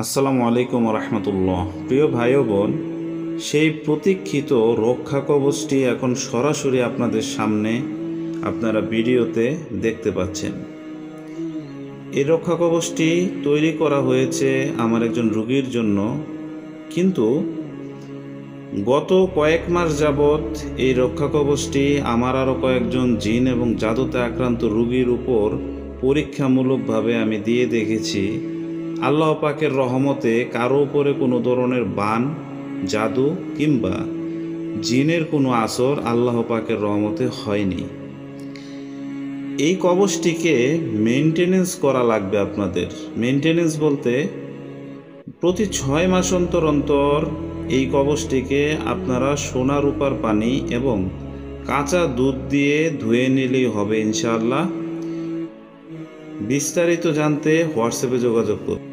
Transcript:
আসসালামু আলাইকুম রহমতুল্লাহ। প্রিয় ভাই ও বোন, সেই প্রতীক্ষিত রক্ষা কবচটি এখন সরাসরি আপনাদের সামনে আপনারা ভিডিওতে দেখতে পাচ্ছেন। এই রক্ষা কবচটি তৈরি করা হয়েছে আমার একজন রোগীর জন্য, কিন্তু গত কয়েক মাস যাবৎ এই রক্ষা কবচটি আমার আরও কয়েকজন জিন এবং জাদুতে আক্রান্ত রোগীর উপর পরীক্ষামূলকভাবে আমি দিয়ে দেখেছি। আল্লাহ পাকের রহমতে কারো উপরে কোনো ধরনের বান, জাদু কিংবা জিনের কোনো আসর আল্লাহ পাকের রহমতে হয়নি। এই কবচটিকে মেনটেনেন্স করা লাগবে আপনাদের। মেনটেনেন্স বলতে প্রতি 6 মাস অন্তর অন্তর এই কবচটিকে আপনারা সোনা রূপার পানি এবং কাঁচা দুধ দিয়ে ধুয়ে নিলেই হবে ইনশাআল্লাহ। বিস্তারিত জানতে হোয়াটসঅ্যাপে যোগাযোগ করুন।